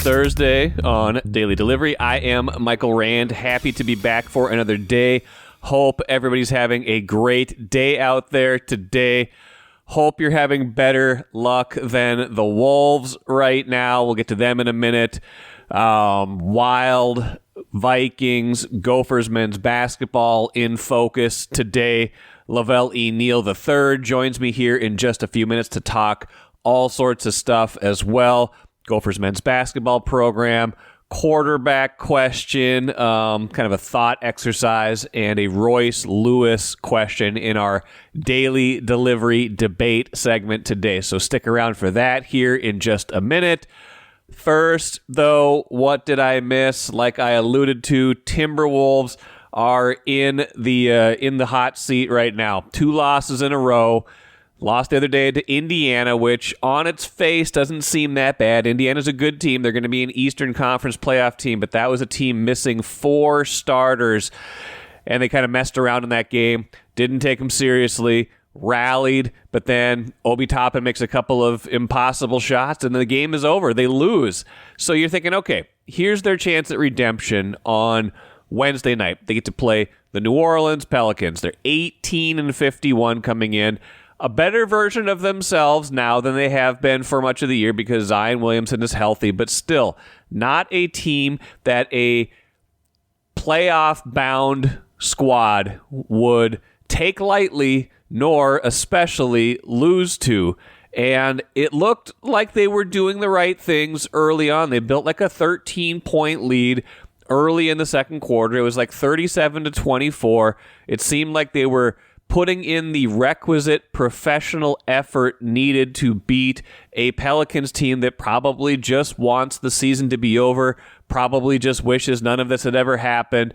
Thursday on Daily Delivery. I am Michael Rand. Happy to be back for another day. Hope everybody's having a great day out there today. Hope you're having better luck than the Wolves right now. We'll get to them in a minute. Wild Vikings, Gophers men's basketball in focus today. Velle E. Neal III joins me here in just a few minutes to talk all sorts of stuff as well. Gophers men's basketball program, quarterback question, kind of a thought exercise, and a Royce Lewis question in our daily delivery debate segment today. So stick around for that here in just a minute. First, though, what did I miss? Like I alluded to, Timberwolves are in the hot seat right now. 2 losses in a row. Lost the other day to Indiana, which on its face doesn't seem that bad. Indiana's a good team. They're going to be an Eastern Conference playoff team, but that was a team missing 4 starters, and they kind of messed around in that game. Didn't take them seriously, rallied, but then Obi Toppin makes a couple of impossible shots, and the game is over. They lose. So you're thinking, okay, here's their chance at redemption on Wednesday night. They get to play the New Orleans Pelicans. They're 18-51 coming in. A better version of themselves now than they have been for much of the year because Zion Williamson is healthy, but still not a team that a playoff-bound squad would take lightly nor especially lose to. And it looked like they were doing the right things early on. They built like a 13-point lead early in the second quarter. It was like 37-24. It seemed like they were putting in the requisite professional effort needed to beat a Pelicans team that probably just wants the season to be over, probably just wishes none of this had ever happened.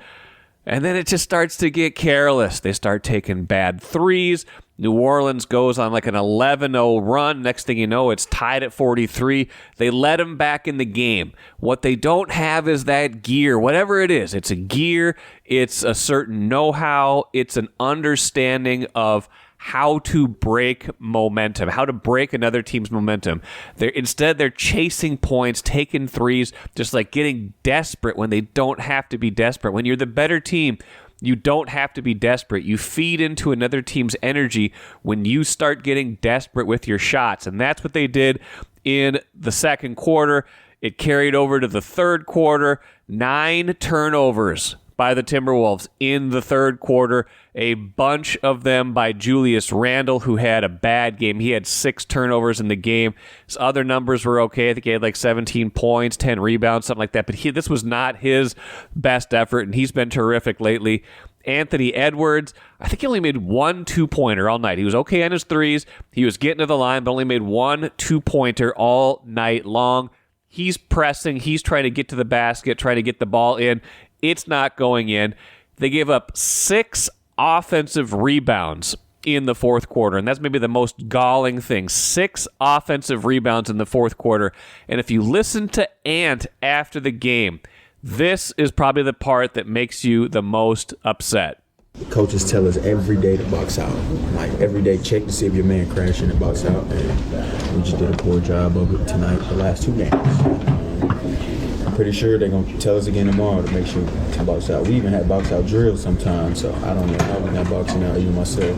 And then it just starts to get careless. They start taking bad threes. New Orleans goes on like an 11-0 run. Next thing you know, it's tied at 43. They let them back in the game. What they don't have is that gear, whatever it is. It's a gear. It's a certain know-how. It's an understanding of how to break momentum, how to break another team's momentum. Instead, they're chasing points, taking threes, just like getting desperate when they don't have to be desperate. When you're the better team, you don't have to be desperate. You feed into another team's energy when you start getting desperate with your shots. And that's what they did in the second quarter. It carried over to the third quarter. 9 turnovers by the Timberwolves in the third quarter. A bunch of them by Julius Randle, who had a bad game. He had 6 turnovers in the game. His other numbers were okay. I think he had like 17 points, 10 rebounds, something like that. But this was not his best effort, and he's been terrific lately. Anthony Edwards, I think he only made 1 2-pointer all night. He was okay on his threes. He was getting to the line, but only made 1 2-pointer all night long. He's pressing. He's trying to get to the basket, trying to get the ball in. It's not going in. They gave up 6 offensive rebounds in the fourth quarter, and that's maybe the most galling thing. 6 offensive rebounds in the fourth quarter. And if you listen to Ant after the game, this is probably the part that makes you the most upset. Coaches tell us every day to box out. Like every day, check to see if your man crashing and box out. And we just did a poor job of it tonight, the last 2 games. I'm pretty sure they're going to tell us again tomorrow to make sure to box out. We even had box out drills sometimes, so I don't know how we're not boxing out even myself.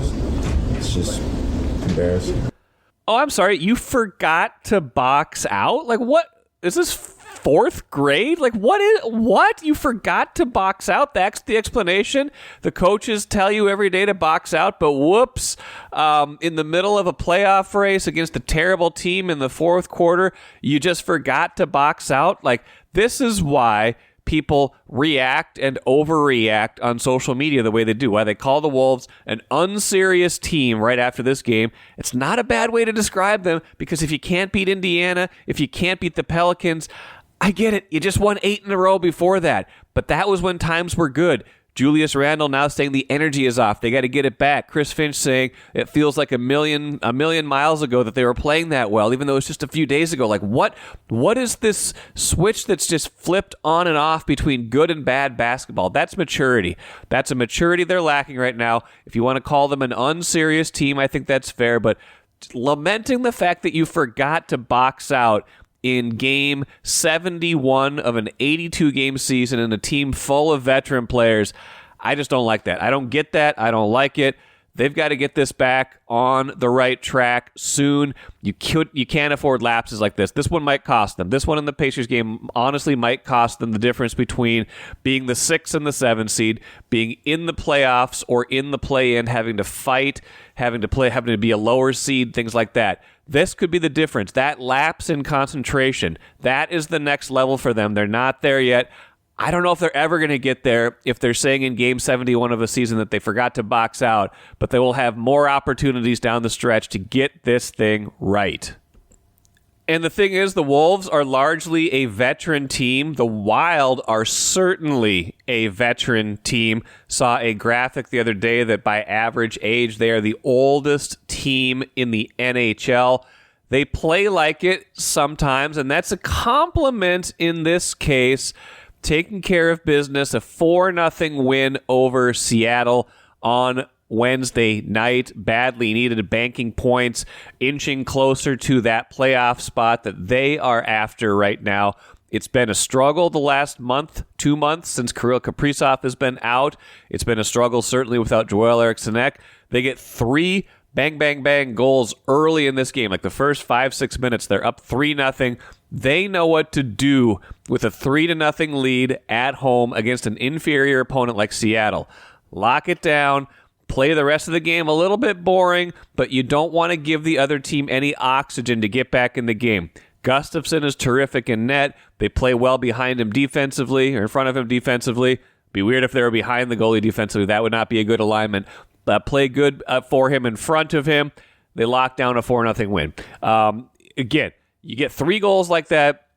It's just embarrassing. Oh, I'm sorry. You forgot to box out? Like, what? Is this 4th grade? Like, what? You forgot to box out? That's the explanation? The coaches tell you every day to box out, but whoops, in the middle of a playoff race against a terrible team in the fourth quarter, you just forgot to box out? Like, this is why people react and overreact on social media the way they do, why they call the Wolves an unserious team right after this game. It's not a bad way to describe them, because if you can't beat Indiana, if you can't beat the Pelicans, I get it. You just won 8 in a row before that, but that was when times were good. Julius Randle now saying the energy is off. They got to get it back. Chris Finch saying it feels like a million miles ago that they were playing that well, even though it's just a few days ago. Like, what is this switch that's just flipped on and off between good and bad basketball? That's maturity. That's a maturity they're lacking right now. If you want to call them an unserious team, I think that's fair, but lamenting the fact that you forgot to box out in game 71 of an 82-game season and a team full of veteran players. I just don't like that. I don't get that. I don't like it. They've got to get this back on the right track soon. You can't afford lapses like this. This one might cost them. This one in the Pacers game honestly might cost them the difference between being the 6 and the 7 seed, being in the playoffs or in the play-in, having to fight, having to be a lower seed, things like that. This could be the difference. That lapse in concentration, that is the next level for them. They're not there yet. I don't know if they're ever going to get there if they're saying in game 71 of a season that they forgot to box out, but they will have more opportunities down the stretch to get this thing right. And the thing is, the Wolves are largely a veteran team. The Wild are certainly a veteran team. Saw a graphic the other day that by average age, they are the oldest team in the NHL. They play like it sometimes, and that's a compliment in this case. Taking care of business, a 4-0 win over Seattle on Wednesday night. Badly needed banking points, inching closer to that playoff spot that they are after right now. It's been a struggle the last month, 2 months since Kirill Kaprizov has been out. It's been a struggle certainly without Joel Eriksson-Ek. They get 3 bang, bang, bang goals early in this game. Like the first 5-6 minutes, they're up 3-0. They know what to do with a 3-0 lead at home against an inferior opponent like Seattle. Lock it down, play the rest of the game a little bit boring, but you don't want to give the other team any oxygen to get back in the game. Gustafsson is terrific in net. They play well behind him defensively, or in front of him defensively. Be weird if they were behind the goalie defensively. That would not be a good alignment. Play good for him in front of him. They lock down a 4-0 win. Again, you get 3 goals like that.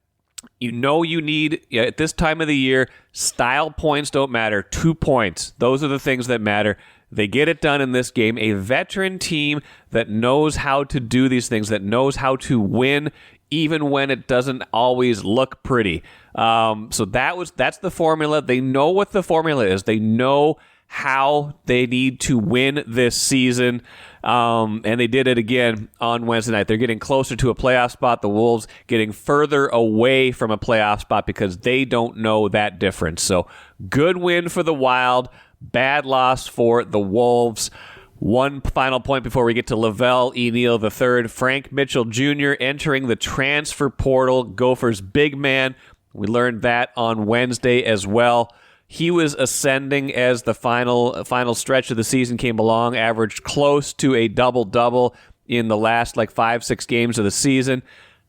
You know you need, at this time of the year, style points don't matter. 2 points. Those are the things that matter. They get it done in this game. A veteran team that knows how to do these things, that knows how to win even when it doesn't always look pretty. So that's the formula. They know what the formula is. They know how they need to win this season. And they did it again on Wednesday night. They're getting closer to a playoff spot. The Wolves getting further away from a playoff spot because they don't know that difference. So good win for the Wild, bad loss for the Wolves. One final point before we get to Velle E. Neal III. Frank Mitchell Jr. entering the transfer portal. Gophers big man. We learned that on Wednesday as well. He was ascending as the final stretch of the season came along, averaged close to a double-double in the last 5-6 games of the season.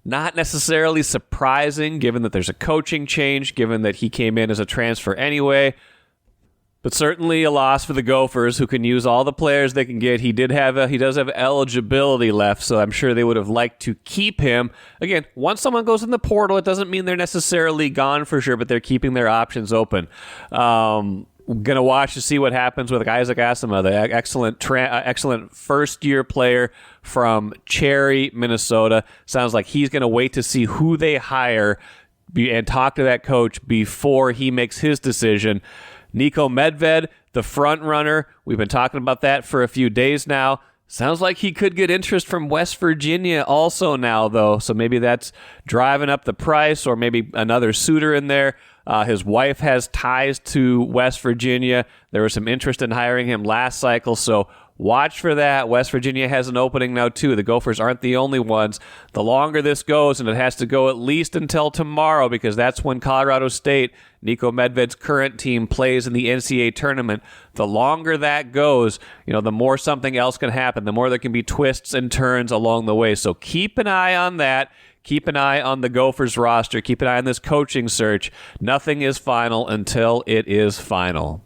Not necessarily surprising, given that there's a coaching change, given that he came in as a transfer anyway. But certainly a loss for the Gophers, who can use all the players they can get. He does have eligibility left, so I'm sure they would have liked to keep him. Again, once someone goes in the portal, it doesn't mean they're necessarily gone for sure, but they're keeping their options open. Going to watch to see what happens with Isaac Asima, the excellent first-year player from Cherry, Minnesota. Sounds like he's going to wait to see who they hire and talk to that coach before he makes his decision. Niko Medved, the front runner. We've been talking about that for a few days now. Sounds like he could get interest from West Virginia also now, though. So maybe that's driving up the price, or maybe another suitor in there. His wife has ties to West Virginia. There was some interest in hiring him last cycle, so watch for that. West Virginia has an opening now, too. The Gophers aren't the only ones. The longer this goes, and it has to go at least until tomorrow, because that's when Colorado State, Niko Medved's current team, plays in the NCAA tournament. The longer that goes, the more something else can happen, the more there can be twists and turns along the way. So keep an eye on that. Keep an eye on the Gophers roster. Keep an eye on this coaching search. Nothing is final until it is final.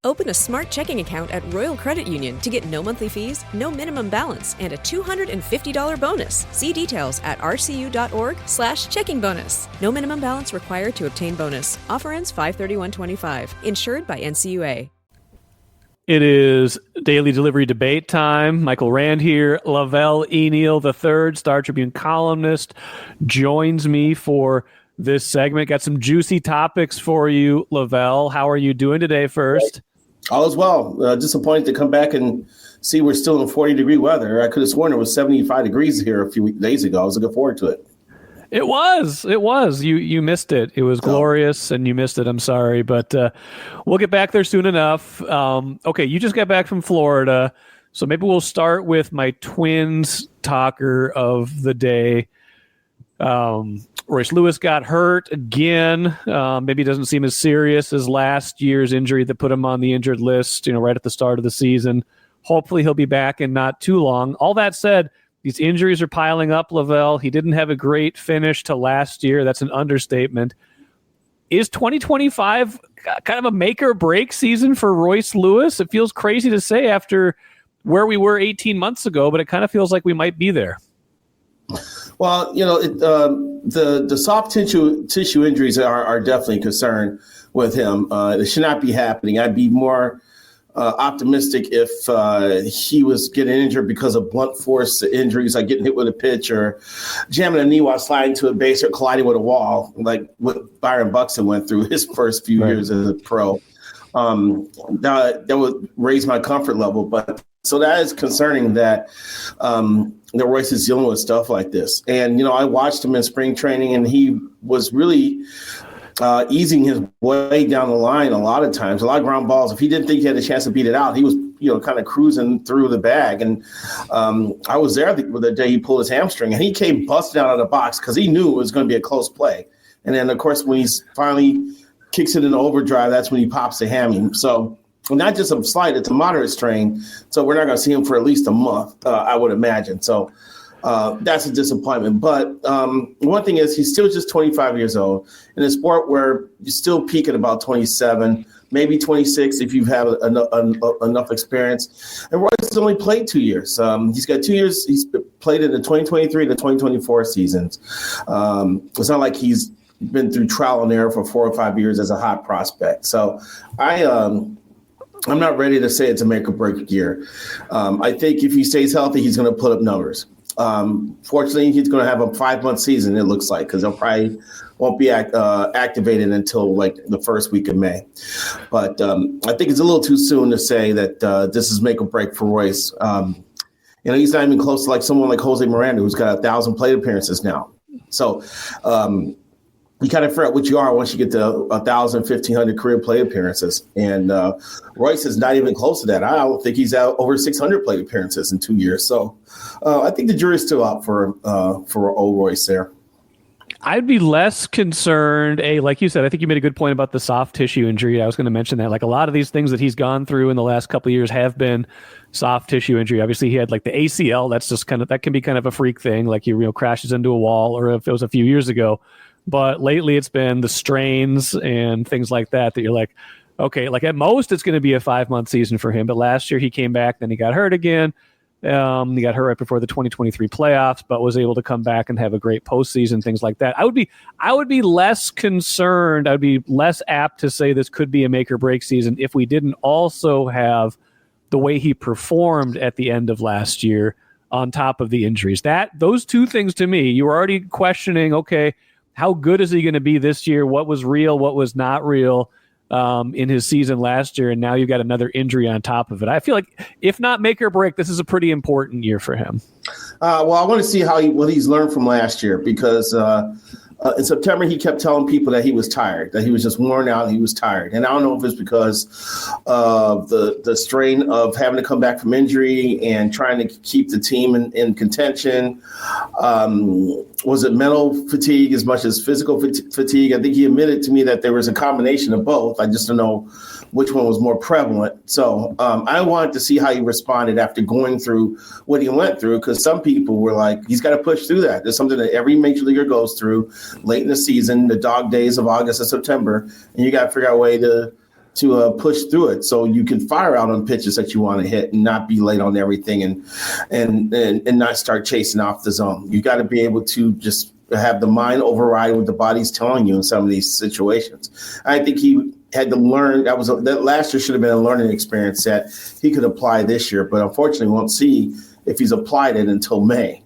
Open a smart checking account at Royal Credit Union to get no monthly fees, no minimum balance, and a $250 bonus. See details at rcu.org/checking bonus. No minimum balance required to obtain bonus. Offer ends 5/31/25. Insured by NCUA. It is daily delivery debate time. Michael Rand here. Velle E. Neal III, Star Tribune columnist, joins me for this segment. Got some juicy topics for you, Velle. How are you doing today first? All is well. Disappointed to come back and see we're still in 40-degree weather. I could have sworn it was 75 degrees here a few days ago. I was looking forward to it. It was. You missed it. It was glorious, and you missed it. I'm sorry, but we'll get back there soon enough. Okay, you just got back from Florida, so maybe we'll start with my Twins talker of the day. Royce Lewis got hurt again. Maybe it doesn't seem as serious as last year's injury that put him on the injured list, right at the start of the season. Hopefully he'll be back in not too long. All that said, these injuries are piling up, Lavelle. He didn't have a great finish to last year. That's an understatement. Is 2025 kind of a make or break season for Royce Lewis? It feels crazy to say after where we were 18 months ago, but it kind of feels like we might be there. Well, the soft tissue injuries are definitely a concern with him. It should not be happening. I'd be more optimistic if he was getting injured because of blunt force injuries, like getting hit with a pitch or jamming a knee while sliding to a base or colliding with a wall, like what Byron Buxton went through his first few years as a pro. That would raise my comfort level. But so that is concerning that Royce is dealing with stuff like this. And, I watched him in spring training, and he was really easing his way down the line a lot of times, a lot of ground balls. If he didn't think he had a chance to beat it out, he was, kind of cruising through the bag. And I was there the day he pulled his hamstring, and he came busting out of the box because he knew it was going to be a close play. And then, of course, when he's finally kicks it in overdrive, that's when he pops the hammy. So not just a slight, it's a moderate strain. So we're not going to see him for at least a month, I would imagine. So that's a disappointment. But one thing is he's still just 25 years old in a sport where you still peak at about 27, maybe 26 if you have enough experience. And Royce has only played 2 years. He's got 2 years. He's played in the 2023 to 2024 seasons. It's not like he's been through trial and error for 4 or 5 years as a hot prospect. So I'm not ready to say it's a make or break year. I think if he stays healthy, he's going to put up numbers. Fortunately, he's going to have a 5-month season, it looks like, because he'll probably won't be activated until like the first week of May. But I think it's a little too soon to say that this is make or break for Royce. He's not even close to like someone like Jose Miranda, who's got 1,000 plate appearances now. So you kind of figure out what you are once you get to 1,000, 1,500 career plate appearances. And Royce is not even close to that. I don't think he's out over 600 plate appearances in 2 years. So I think the jury's still out for old Royce there. I'd be less concerned. Like you said, I think you made a good point about the soft tissue injury. I was going to mention that. Like a lot of these things that he's gone through in the last couple of years have been soft tissue injury. Obviously, he had like the ACL. That's just that can be kind of a freak thing. Like he crashes into a wall, or if it was a few years ago. But lately it's been the strains and things like that you're like, okay, like at most it's going to be a 5-month season for him. But last year he came back, then he got hurt again. He got hurt right before the 2023 playoffs, but was able to come back and have a great postseason, things like that. I would be less concerned. I'd be less apt to say this could be a make or break season if we didn't also have the way he performed at the end of last year on top of the injuries. Those two things to me, you were already questioning, okay, how good is he going to be this year? What was real? What was not real in his season last year? And now you've got another injury on top of it. I feel like if not make or break, this is a pretty important year for him. Well, I want to see what he's learned from last year because in September, he kept telling people that he was tired, that he was just worn out, he was tired. And I don't know if it's because of the strain of having to come back from injury and trying to keep the team in contention. Was it mental fatigue as much as physical fatigue? I think he admitted to me that there was a combination of both. I just don't know which one was more prevalent. So I wanted to see how he responded after going through what he went through, because some people were like, he's got to push through that. There's something that every major leaguer goes through late in the season, the dog days of August and September, and you got to figure out a way to push through it so you can fire out on pitches that you want to hit and not be late on everything and not start chasing off the zone. You got to be able to just have the mind override what the body's telling you in some of these situations. I think he had to learn. That last year should have been a learning experience that he could apply this year, but unfortunately won't see if he's applied it until May.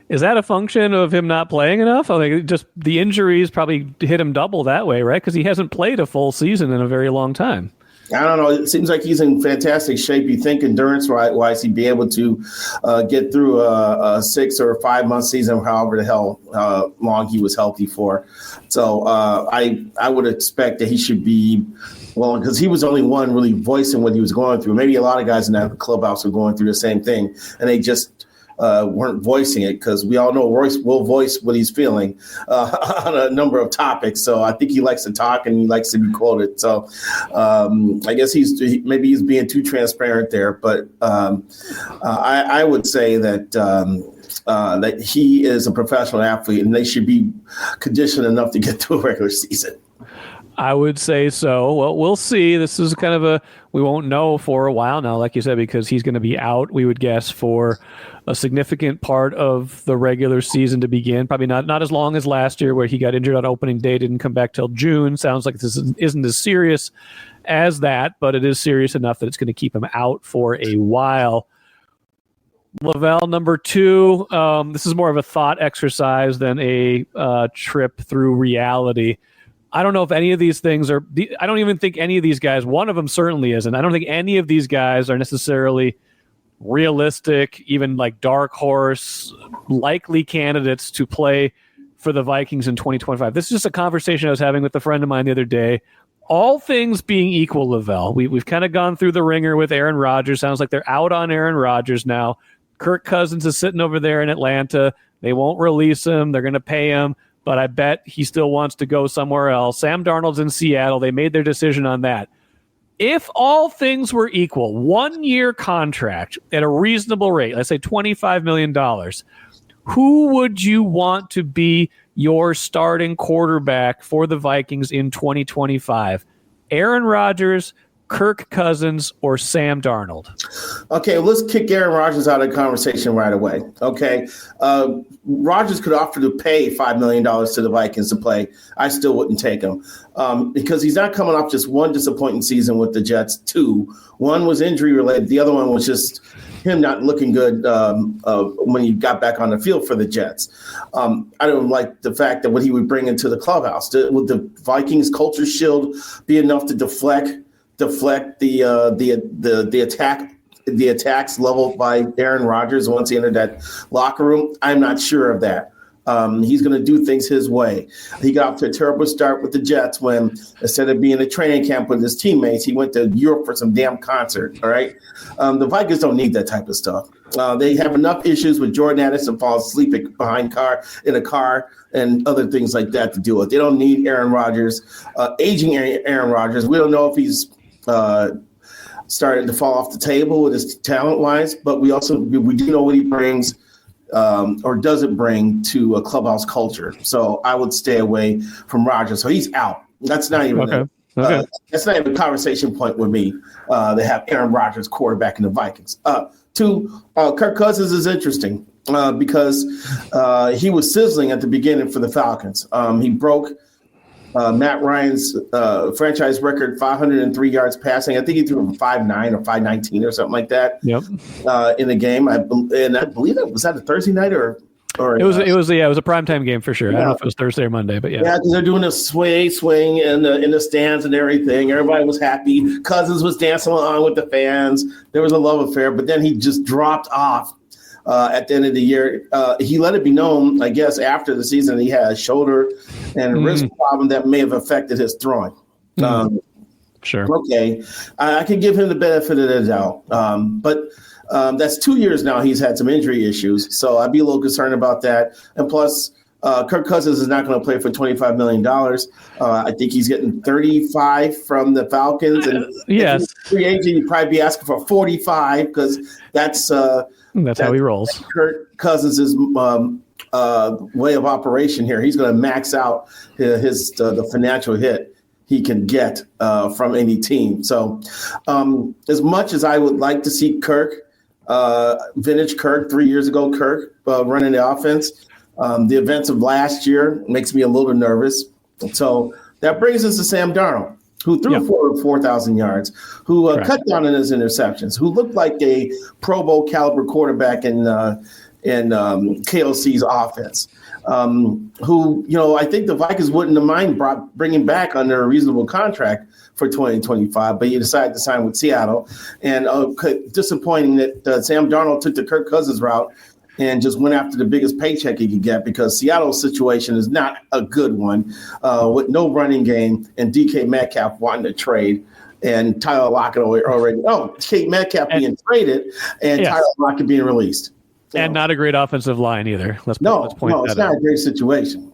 Is that a function of him not playing enough? I think just the injuries probably hit him double that way, right? Because he hasn't played a full season in a very long time. I don't know. It seems like he's in fantastic shape. You think endurance-wise, he'd be able to get through a 6 or 5 month season, however the hell long he was healthy for. So I would expect that he should be, well, because he was the only one really voicing what he was going through. Maybe a lot of guys in that clubhouse were going through the same thing, and they just weren't voicing it, because we all know Royce will voice what he's feeling on a number of topics. So I think he likes to talk and he likes to be quoted. So I guess maybe he's being too transparent there. But I would say that that he is a professional athlete, and they should be conditioned enough to get through a regular season. I would say so. Well, we'll see. This is kind of we won't know for a while now, like you said, because he's going to be out, we would guess, for a significant part of the regular season to begin. Probably not as long as last year, where he got injured on opening day, didn't come back till June. Sounds like this isn't as serious as that, but it is serious enough that it's going to keep him out for a while. Lavelle, number 2. This is more of a thought exercise than a trip through reality. I don't know if any of these things are – I don't even think any of these guys – one of them certainly isn't. I don't think any of these guys are necessarily realistic, even like dark horse, likely candidates to play for the Vikings in 2025. This is just a conversation I was having with a friend of mine the other day. All things being equal, Lavelle, we've kind of gone through the ringer with Aaron Rodgers. Sounds like they're out on Aaron Rodgers now. Kirk Cousins is sitting over there in Atlanta. They won't release him. They're going to pay him, but I bet he still wants to go somewhere else. Sam Darnold's in Seattle. They made their decision on that. If all things were equal, 1-year contract at a reasonable rate, let's say $25 million, who would you want to be your starting quarterback for the Vikings in 2025? Aaron Rodgers, Kirk Cousins, or Sam Darnold? Okay, let's kick Aaron Rodgers out of the conversation right away. Okay, Rodgers could offer to pay $5 million to the Vikings to play. I still wouldn't take him because he's not coming off just one disappointing season with the Jets. 2, one was injury related. The other one was just him not looking good when he got back on the field for the Jets. I don't like the fact that what he would bring into the clubhouse. Would the Vikings culture shield be enough to deflect the attacks leveled by Aaron Rodgers once he entered that locker room? I'm not sure of that. He's going to do things his way. He got off to a terrible start with the Jets when, instead of being at training camp with his teammates, he went to Europe for some damn concert. All right. The Vikings don't need that type of stuff. They have enough issues with Jordan Addison falling asleep in a car and other things like that to deal with. They don't need Aaron Rodgers, aging Aaron Rodgers. We don't know if he's started to fall off the table with his talent-wise, but we do know what he brings or doesn't bring to a clubhouse culture. So I would stay away from Rodgers. So he's out. That's not even that's not even a conversation point with me. They have Aaron Rodgers quarterback in the Vikings. 2, Kirk Cousins is interesting because he was sizzling at the beginning for the Falcons. He broke Matt Ryan's franchise record, 503 yards passing. I think he threw him 5.9 or 5.19 or something like that. Yep. In the game, I believe it was that a Thursday night or it was a primetime game for sure. Yeah. I don't know if it was Thursday or Monday, but yeah. Yeah, because they're doing a swing in the stands and everything. Everybody was happy. Cousins was dancing along with the fans. There was a love affair, but then he just dropped off. At the end of the year, he let it be known, I guess, after the season, he had a shoulder and wrist problem that may have affected his throwing. Sure. Okay. I can give him the benefit of the doubt. But that's 2 years now he's had some injury issues. So I'd be a little concerned about that. And plus, Kirk Cousins is not going to play for $25 million. I think he's getting 35 from the Falcons. And yes. If he's free agent, he'd probably be asking for 45 because that's how he rolls. Kirk Cousins' way of operation here. He's going to max out the financial hit he can get from any team. So as much as I would like to see Kirk, vintage Kirk, 3 years ago, Kirk running the offense, the events of last year makes me a little nervous. So that brings us to Sam Darnold, who threw for 4,000 yards, who cut down on his interceptions, who looked like a Pro Bowl caliber quarterback in KOC's offense. Who, I think the Vikings wouldn't have mind bringing back under a reasonable contract for 2025, but he decided to sign with Seattle. And disappointing that Sam Darnold took the Kirk Cousins route and just went after the biggest paycheck he could get, because Seattle's situation is not a good one, with no running game and DK Metcalf wanting to trade. And Tyler Lockett already. Kate Metcalf being traded and Tyler Lockett being released. And not a great offensive line either. Let's point that out. It's not a great situation.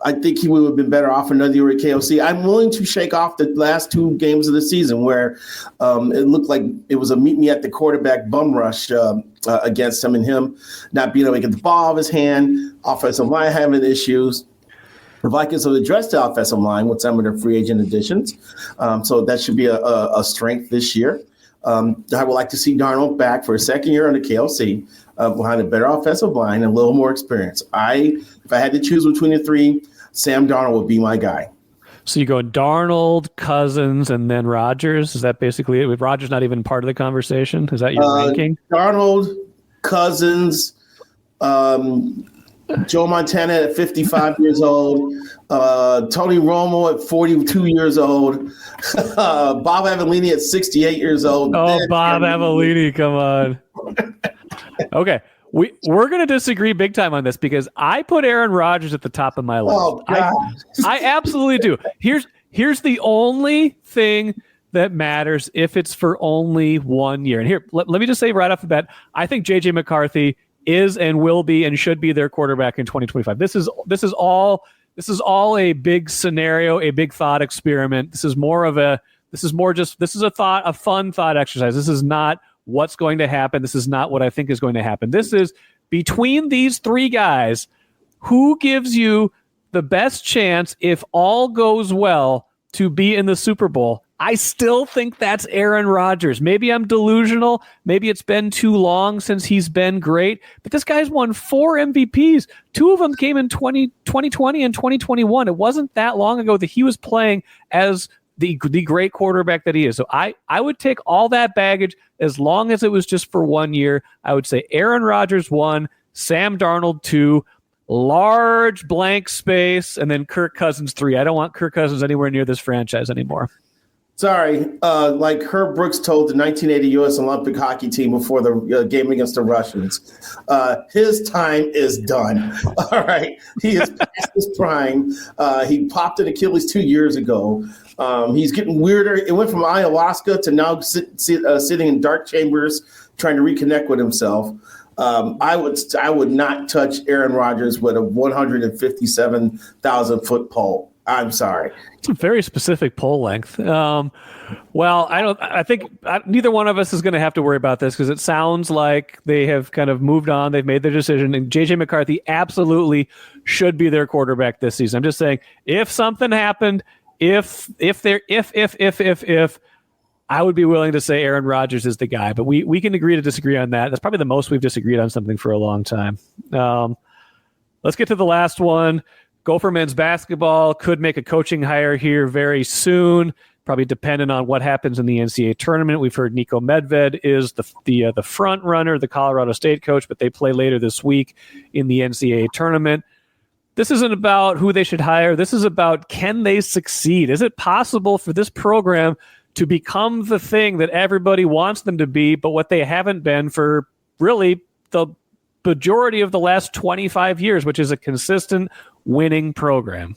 I think he would have been better off another year at KOC. I'm willing to shake off the last 2 games of the season where it looked like it was a meet me at the quarterback bum rush against him, and him not being able to get the ball out of his hand, offensive line having issues. The Vikings have addressed the offensive line with some of their free agent additions. So that should be a strength this year. I would like to see Darnold back for a second year on the KLC behind a better offensive line and a little more experience. If I had to choose between the 3, Sam Darnold would be my guy. So you go Darnold, Cousins, and then Rodgers. Is that basically it? With Rodgers not even part of the conversation? Is that your ranking? Darnold, Cousins, Joe Montana at 55 years old, Tony Romo at 42 years old, Bob Avellini at 68 years old. Oh, Bob Avellini, come on. Okay, we're going to disagree big time on this because I put Aaron Rodgers at the top of my list. Oh, God. I absolutely do. Here's the only thing that matters if it's for only 1 year. And here, let me just say right off the bat, I think J.J. McCarthy is and will be and should be their quarterback in 2025. This is all a big scenario, a big thought experiment. This is a fun thought exercise. This is not what's going to happen. This is not what I think is going to happen. This is between these 3 guys, who gives you the best chance, if all goes well, to be in the Super Bowl. I still think that's Aaron Rodgers. Maybe I'm delusional. Maybe it's been too long since he's been great. But this guy's won 4 MVPs. 2 of them came in 2020 and 2021. It wasn't that long ago that he was playing as the great quarterback that he is. So I would take all that baggage as long as it was just for 1 year. I would say Aaron Rodgers 1, Sam Darnold 2, large blank space, and then Kirk Cousins 3. I don't want Kirk Cousins anywhere near this franchise anymore. Sorry, like Herb Brooks told the 1980 U.S. Olympic hockey team before the game against the Russians, his time is done. All right, he is past his prime. He popped an Achilles 2 years ago. He's getting weirder. It went from ayahuasca to now sitting in dark chambers trying to reconnect with himself. I would not touch Aaron Rodgers with a 157,000-foot pole. I'm sorry. It's a very specific pole length. I think neither one of us is going to have to worry about this because it sounds like they have kind of moved on. They've made their decision, and J.J. McCarthy absolutely should be their quarterback this season. I'm just saying, if something happened, if I would be willing to say Aaron Rodgers is the guy, but we can agree to disagree on that. That's probably the most we've disagreed on something for a long time. Let's get to the last one. Gopher men's basketball could make a coaching hire here very soon, probably dependent on what happens in the NCAA tournament. We've heard Nico Medved is the front runner, the Colorado State coach, but they play later this week in the NCAA tournament. This isn't about who they should hire. This is about, can they succeed? Is it possible for this program to become the thing that everybody wants them to be, but what they haven't been for really the majority of the last 25 years, which is a consistent winning program?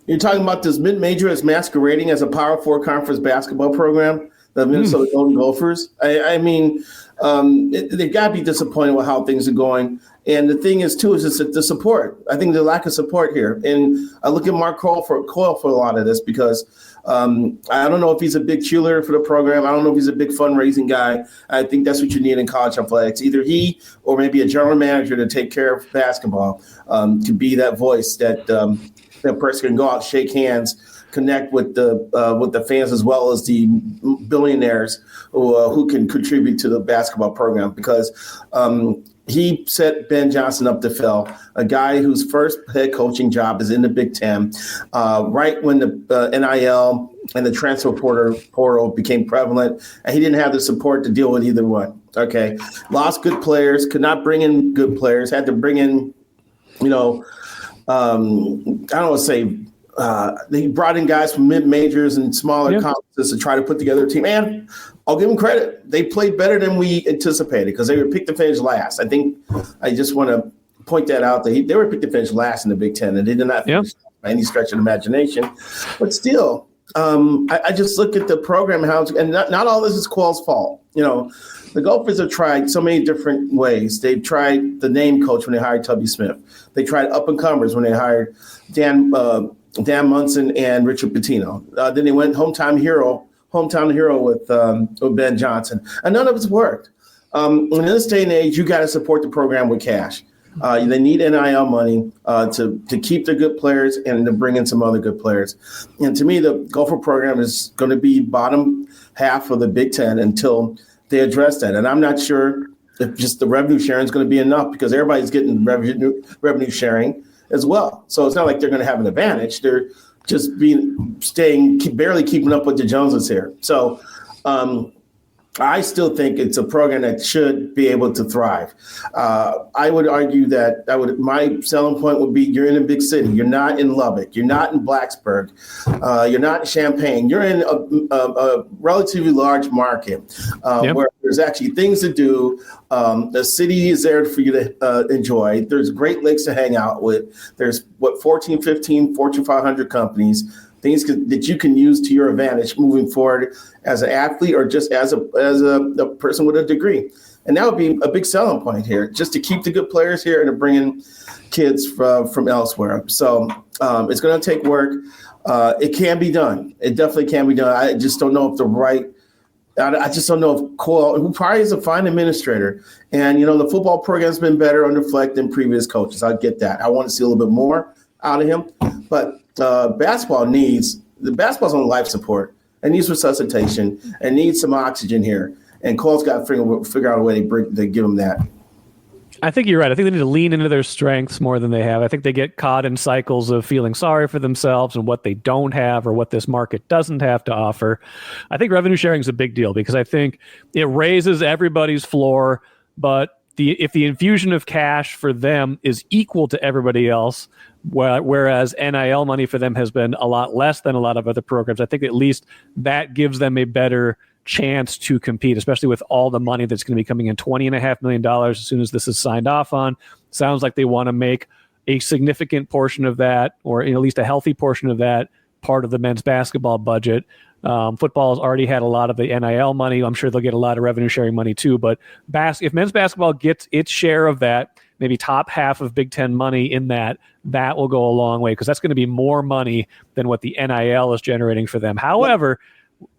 You're talking about this mid-major as masquerading as a Power 4 conference basketball program, the Minnesota Golden Gophers. I mean, they've got to be disappointed with how things are going. And the thing is, too, is just the support. I think the lack of support here. And I look at Mark Coyle for a lot of this because I don't know if he's a big cheerleader for the program. I don't know if he's a big fundraising guy. I think that's what you need in college athletics. Either he or maybe a general manager to take care of basketball, to be that voice that that person can go out, shake hands, connect with the fans as well as the billionaires who can contribute to the basketball program, because he set Ben Johnson up to fail, a guy whose first head coaching job is in the Big Ten, right when the NIL and the transfer portal became prevalent, and he didn't have the support to deal with either one. Okay, lost good players, could not bring in good players, had to bring in, I don't want to say, they brought in guys from mid-majors and smaller conferences to try to put together a team. And I'll give them credit. They played better than we anticipated because they were picked to finish last. I think I just want to point that out. They were picked to finish last in the Big Ten, and they did not finish by any stretch of the imagination. But still, I just look at the program and not all this is Qual's fault. The Gophers have tried so many different ways. They've tried the name coach when they hired Tubby Smith. They tried up-and-comers when they hired Dan Munson and Richard Pitino. Then they went hometown hero with Ben Johnson. And none of it's worked. In this day and age, you got to support the program with cash. They need NIL money to keep their good players and to bring in some other good players. And to me, the Gopher program is going to be bottom half of the Big Ten until they address that. And I'm not sure if just the revenue sharing is going to be enough because everybody's getting revenue sharing as well. So it's not like they're going to have an advantage. They're just barely keeping up with the Joneses here. So I still think it's a program that should be able to thrive. I would argue that my selling point would be you're in a big city. You're not in Lubbock. You're not in Blacksburg. You're not in Champaign. You're in a relatively large market where there's actually things to do. The city is there for you to enjoy. There's Great Lakes to hang out with. There's 14, 15 Fortune 500 companies. Things that you can use to your advantage moving forward as an athlete or just as a person with a degree. And that would be a big selling point here, just to keep the good players here and to bring in kids from elsewhere. So it's going to take work. It can be done. It definitely can be done. I just don't know if I just don't know if Coyle, who probably is a fine administrator, and, the football program's been better under Fleck than previous coaches. I get that. I want to see a little bit more out of him. But basketball's on life support. It needs resuscitation and needs some oxygen here. And Cole's got to figure out a way to give him that. I think you're right. I think they need to lean into their strengths more than they have. I think they get caught in cycles of feeling sorry for themselves and what they don't have or what this market doesn't have to offer. I think revenue sharing is a big deal because I think it raises everybody's floor, but if the infusion of cash for them is equal to everybody else, whereas NIL money for them has been a lot less than a lot of other programs, I think at least that gives them a better chance to compete, especially with all the money that's going to be coming in, $20.5 million as soon as this is signed off on. Sounds like they want to make a significant portion of that, or at least a healthy portion of that, part of the men's basketball budget. Football has already had a lot of the NIL money. I'm sure they'll get a lot of revenue sharing money too. But if men's basketball gets its share of that, maybe top half of Big Ten money in that will go a long way because that's going to be more money than what the NIL is generating for them. However,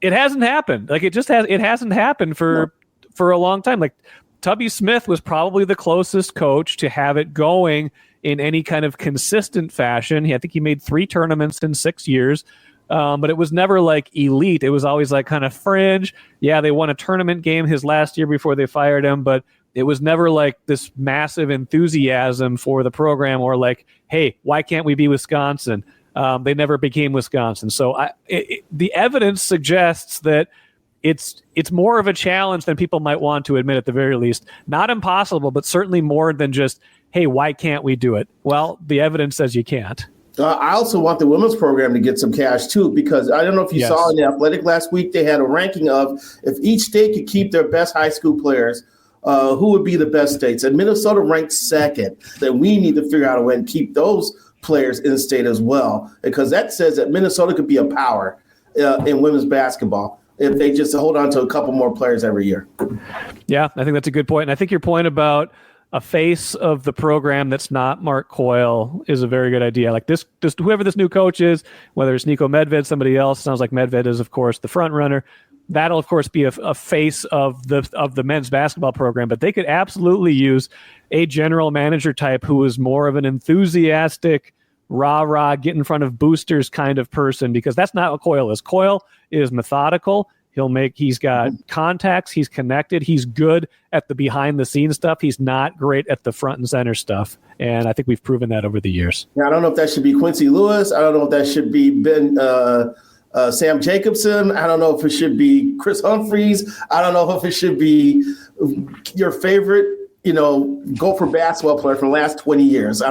it hasn't happened. Like it hasn't happened for a long time. Like Tubby Smith was probably the closest coach to have it going in any kind of consistent fashion. I think he made 3 tournaments in 6 years. But it was never like elite. It was always like kind of fringe. Yeah, they won a tournament game his last year before they fired him, but it was never like this massive enthusiasm for the program or like, hey, why can't we be Wisconsin? They never became Wisconsin. So the evidence suggests that it's more of a challenge than people might want to admit at the very least. Not impossible, but certainly more than just, hey, why can't we do it? Well, the evidence says you can't. I also want the women's program to get some cash, too, because I don't know if you saw in the Athletic last week, they had a ranking of if each state could keep their best high school players, who would be the best states. And Minnesota ranked second. Then we need to figure out a way to keep those players in the state as well, because that says that Minnesota could be a power in women's basketball if they just hold on to a couple more players every year. Yeah, I think that's a good point. And I think your point about a face of the program that's not Mark Coyle is a very good idea. Like this whoever this new coach is, whether it's Nico Medved, somebody else, sounds like Medved is, of course, the front runner. That'll, of course, be a face of the men's basketball program. But they could absolutely use a general manager type who is more of an enthusiastic, rah-rah, get in front of boosters kind of person, because that's not what Coyle is. Coyle is methodical. He's got contacts. He's connected. He's good at the behind the scenes stuff. He's not great at the front and center stuff. And I think we've proven that over the years. Yeah, I don't know if that should be Quincy Lewis. I don't know if that should be Sam Jacobson. I don't know if it should be Chris Humphreys. I don't know if it should be your favorite, Gopher basketball player from the last 20 years.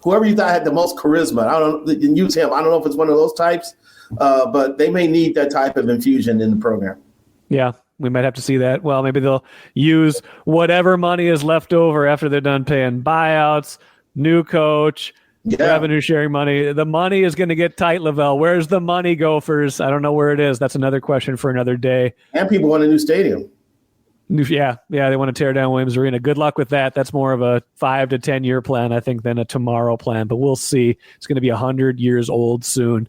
Whoever you thought had the most charisma. I don't know, use him. I don't know if it's one of those types, but they may need that type of infusion in the program. Yeah, we might have to see that. Well, maybe they'll use whatever money is left over after they're done paying buyouts, new coach, revenue sharing money. The money is going to get tight, Lavelle. Where's the money, Gophers? I don't know where it is. That's another question for another day. And people want a new stadium. Yeah, they want to tear down Williams Arena. Good luck with that. That's more of a 5 to 10 year plan, I think, than a tomorrow plan. But we'll see. It's going to be 100 years old soon.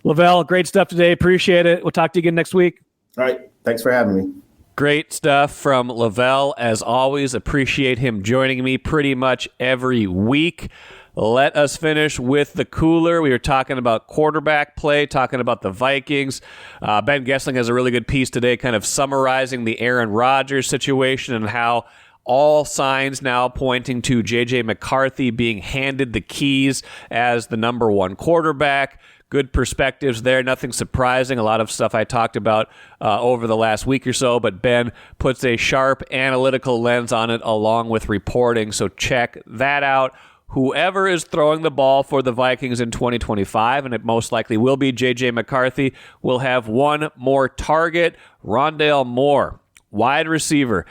Lavelle, great stuff today. Appreciate it. We'll talk to you again next week. All right. Thanks for having me. Great stuff from Lavelle. As always, appreciate him joining me pretty much every week. Let us finish with the cooler. We were talking about quarterback play, talking about the Vikings. Ben Gessling has a really good piece today kind of summarizing the Aaron Rodgers situation and how all signs now pointing to J.J. McCarthy being handed the keys as the number one quarterback. Good perspectives there. Nothing surprising. A lot of stuff I talked about over the last week or so, but Ben puts a sharp analytical lens on it along with reporting, so check that out. Whoever is throwing the ball for the Vikings in 2025, and it most likely will be J.J. McCarthy, will have one more target. Rondale Moore, wide receiver.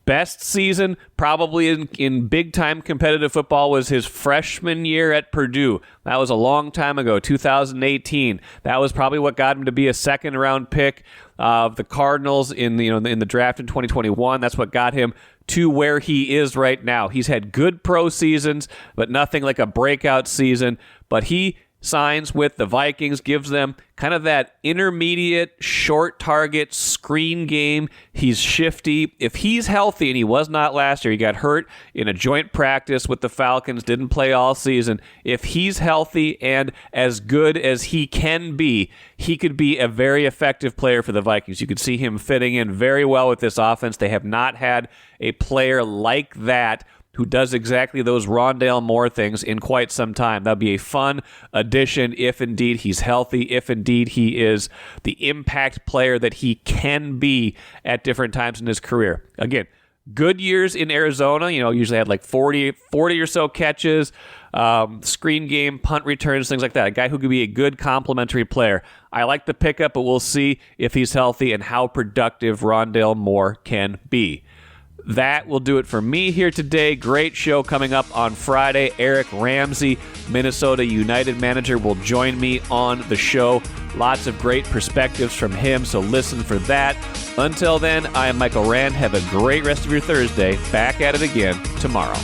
Best season probably in big-time competitive football was his freshman year at Purdue. That was a long time ago, 2018. That was probably what got him to be a second-round pick of the Cardinals in the draft in 2021. That's what got him to where he is right now. He's had good pro seasons, but nothing like a breakout season. But he signs with the Vikings, gives them kind of that intermediate short target screen game. He's shifty. If he's healthy, and he was not last year, he got hurt in a joint practice with the Falcons, didn't play all season. If he's healthy and as good as he can be, he could be a very effective player for the Vikings. You could see him fitting in very well with this offense. They have not had a player like that who does exactly those Rondale Moore things in quite some time. That'll be a fun addition if indeed he's healthy, if indeed he is the impact player that he can be at different times in his career. Again, good years in Arizona, usually had like 40 or so catches, screen game, punt returns, things like that. A guy who could be a good complementary player. I like the pickup, but we'll see if he's healthy and how productive Rondale Moore can be. That will do it for me here today. Great show coming up on Friday. Eric Ramsey, Minnesota United manager, will join me on the show. Lots of great perspectives from him, so listen for that. Until then, I am Michael Rand. Have a great rest of your Thursday. Back at it again tomorrow.